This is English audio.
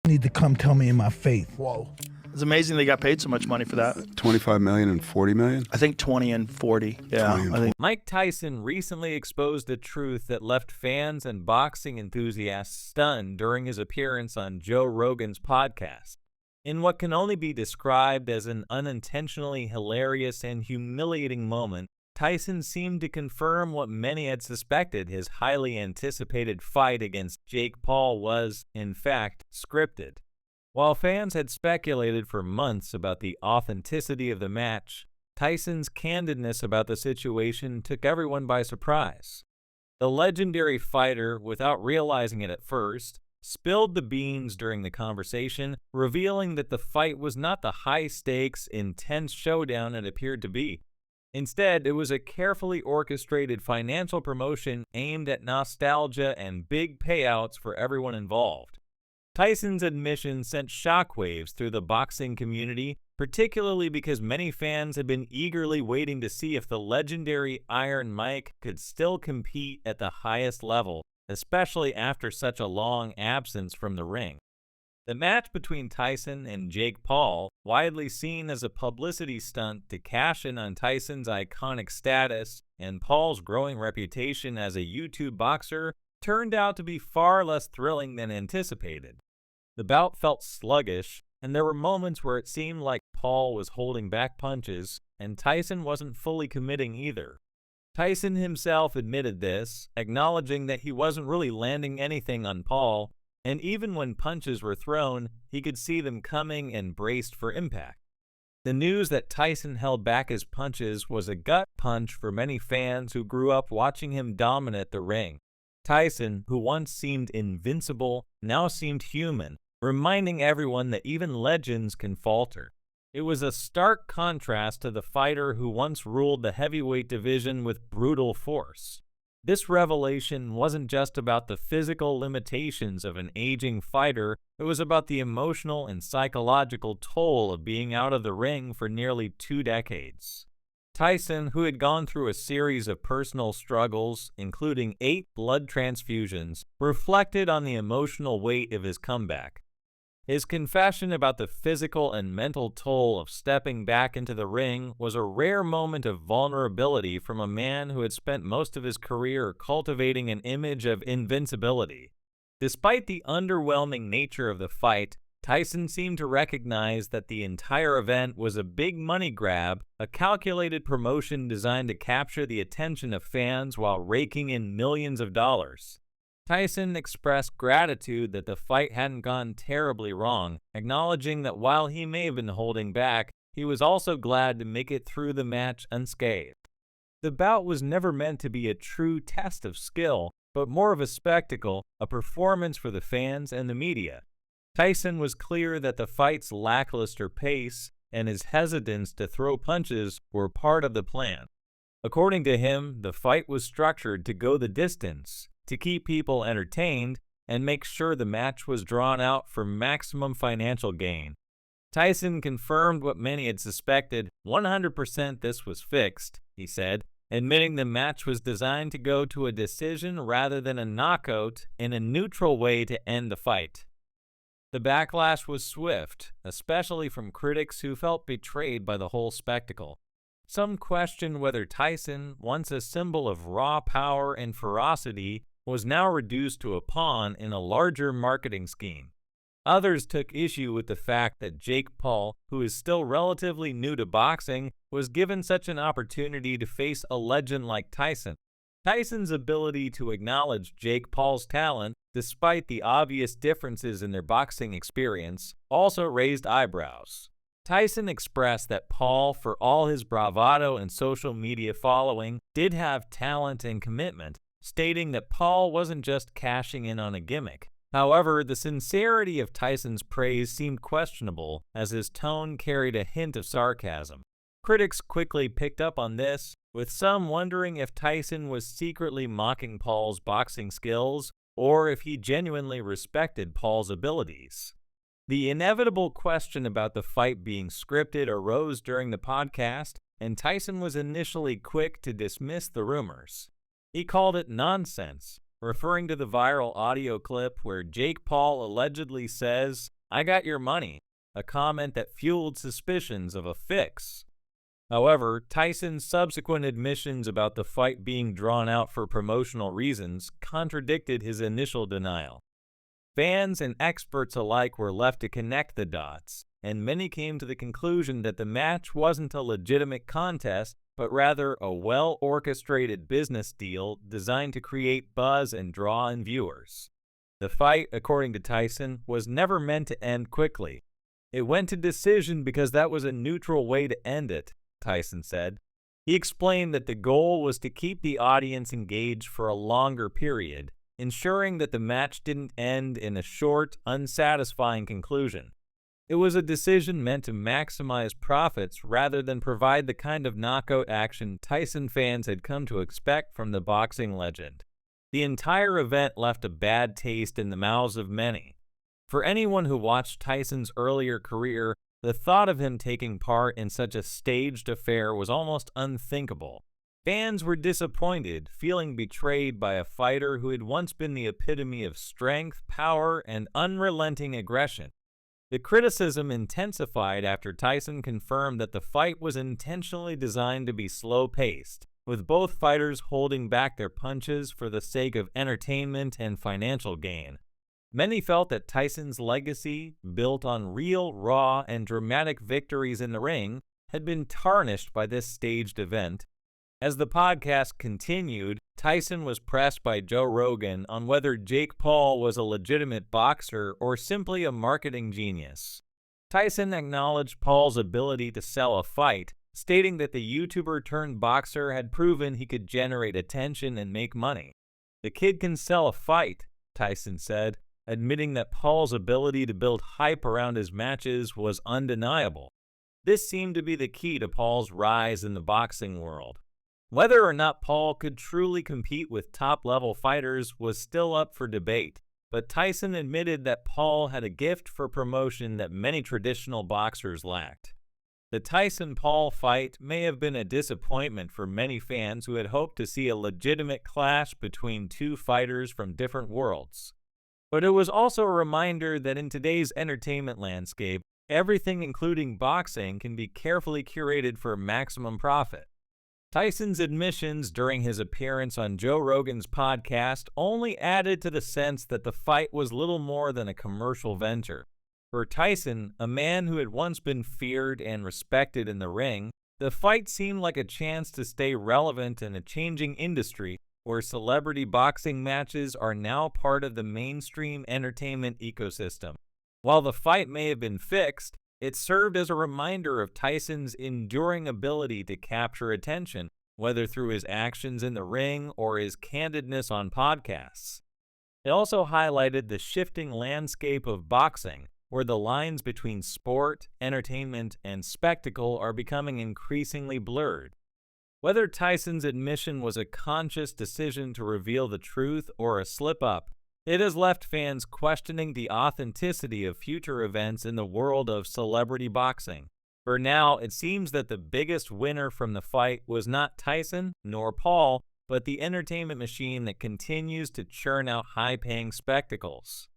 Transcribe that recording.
need to come tell me in my face. Whoa. It's amazing they got paid so much money for that. 25 million and 40 million? I think 20 and 40. Yeah. 20 and I think. Mike Tyson recently exposed a truth that left fans and boxing enthusiasts stunned during his appearance on Joe Rogan's podcast. In what can only be described as an unintentionally hilarious and humiliating moment, Tyson seemed to confirm what many had suspected: his highly anticipated fight against Jake Paul was, in fact, scripted. While fans had speculated for months about the authenticity of the match, Tyson's candidness about the situation took everyone by surprise. The legendary fighter, without realizing it at first, spilled the beans during the conversation, revealing that the fight was not the high-stakes, intense showdown it appeared to be. Instead, it was a carefully orchestrated financial promotion aimed at nostalgia and big payouts for everyone involved. Tyson's admission sent shockwaves through the boxing community, particularly because many fans had been eagerly waiting to see if the legendary Iron Mike could still compete at the highest level, especially after such a long absence from the ring. The match between Tyson and Jake Paul, widely seen as a publicity stunt to cash in on Tyson's iconic status and Paul's growing reputation as a YouTube boxer, turned out to be far less thrilling than anticipated. The bout felt sluggish, and there were moments where it seemed like Paul was holding back punches, and Tyson wasn't fully committing either. Tyson himself admitted this, acknowledging that he wasn't really landing anything on Paul, and even when punches were thrown, he could see them coming and braced for impact. The news that Tyson held back his punches was a gut punch for many fans who grew up watching him dominate the ring. Tyson, who once seemed invincible, now seemed human, reminding everyone that even legends can falter. It was a stark contrast to the fighter who once ruled the heavyweight division with brutal force. This revelation wasn't just about the physical limitations of an aging fighter, it was about the emotional and psychological toll of being out of the ring for nearly 2 decades. Tyson, who had gone through a series of personal struggles, including 8 blood transfusions, reflected on the emotional weight of his comeback. His confession about the physical and mental toll of stepping back into the ring was a rare moment of vulnerability from a man who had spent most of his career cultivating an image of invincibility. Despite the underwhelming nature of the fight, Tyson seemed to recognize that the entire event was a big money grab, a calculated promotion designed to capture the attention of fans while raking in millions of dollars. Tyson expressed gratitude that the fight hadn't gone terribly wrong, acknowledging that while he may have been holding back, he was also glad to make it through the match unscathed. The bout was never meant to be a true test of skill, but more of a spectacle, a performance for the fans and the media. Tyson was clear that the fight's lackluster pace and his hesitance to throw punches were part of the plan. According to him, the fight was structured to go the distance, to keep people entertained, and make sure the match was drawn out for maximum financial gain. Tyson confirmed what many had suspected: 100% this was fixed, he said, admitting the match was designed to go to a decision rather than a knockout, in a neutral way to end the fight. The backlash was swift, especially from critics who felt betrayed by the whole spectacle. Some questioned whether Tyson, once a symbol of raw power and ferocity, was now reduced to a pawn in a larger marketing scheme. Others took issue with the fact that Jake Paul, who is still relatively new to boxing, was given such an opportunity to face a legend like Tyson. Tyson's ability to acknowledge Jake Paul's talent, despite the obvious differences in their boxing experience, also raised eyebrows. Tyson expressed that Paul, for all his bravado and social media following, did have talent and commitment, stating that Paul wasn't just cashing in on a gimmick. However, the sincerity of Tyson's praise seemed questionable, as his tone carried a hint of sarcasm. Critics quickly picked up on this, with some wondering if Tyson was secretly mocking Paul's boxing skills, or if he genuinely respected Paul's abilities. The inevitable question about the fight being scripted arose during the podcast, and Tyson was initially quick to dismiss the rumors. He called it nonsense, referring to the viral audio clip where Jake Paul allegedly says, "I got your money," a comment that fueled suspicions of a fix. However, Tyson's subsequent admissions about the fight being drawn out for promotional reasons contradicted his initial denial. Fans and experts alike were left to connect the dots, and many came to the conclusion that the match wasn't a legitimate contest, but rather a well-orchestrated business deal designed to create buzz and draw in viewers. The fight, according to Tyson, was never meant to end quickly. "It went to decision because that was a neutral way to end it," Tyson said. He explained that the goal was to keep the audience engaged for a longer period, ensuring that the match didn't end in a short, unsatisfying conclusion. It was a decision meant to maximize profits rather than provide the kind of knockout action Tyson fans had come to expect from the boxing legend. The entire event left a bad taste in the mouths of many. For anyone who watched Tyson's earlier career, the thought of him taking part in such a staged affair was almost unthinkable. Fans were disappointed, feeling betrayed by a fighter who had once been the epitome of strength, power, and unrelenting aggression. The criticism intensified after Tyson confirmed that the fight was intentionally designed to be slow-paced, with both fighters holding back their punches for the sake of entertainment and financial gain. Many felt that Tyson's legacy, built on real, raw, and dramatic victories in the ring, had been tarnished by this staged event. As the podcast continued, Tyson was pressed by Joe Rogan on whether Jake Paul was a legitimate boxer or simply a marketing genius. Tyson acknowledged Paul's ability to sell a fight, stating that the YouTuber-turned-boxer had proven he could generate attention and make money. "The kid can sell a fight," Tyson said, admitting that Paul's ability to build hype around his matches was undeniable. This seemed to be the key to Paul's rise in the boxing world. Whether or not Paul could truly compete with top-level fighters was still up for debate, but Tyson admitted that Paul had a gift for promotion that many traditional boxers lacked. The Tyson-Paul fight may have been a disappointment for many fans who had hoped to see a legitimate clash between two fighters from different worlds. But it was also a reminder that in today's entertainment landscape, everything including boxing can be carefully curated for maximum profit. Tyson's admissions during his appearance on Joe Rogan's podcast only added to the sense that the fight was little more than a commercial venture. For Tyson, a man who had once been feared and respected in the ring, the fight seemed like a chance to stay relevant in a changing industry where celebrity boxing matches are now part of the mainstream entertainment ecosystem. While the fight may have been fixed, it served as a reminder of Tyson's enduring ability to capture attention, whether through his actions in the ring or his candidness on podcasts. It also highlighted the shifting landscape of boxing, where the lines between sport, entertainment, and spectacle are becoming increasingly blurred. Whether Tyson's admission was a conscious decision to reveal the truth or a slip-up, it has left fans questioning the authenticity of future events in the world of celebrity boxing. For now, it seems that the biggest winner from the fight was not Tyson nor Paul, but the entertainment machine that continues to churn out high-paying spectacles.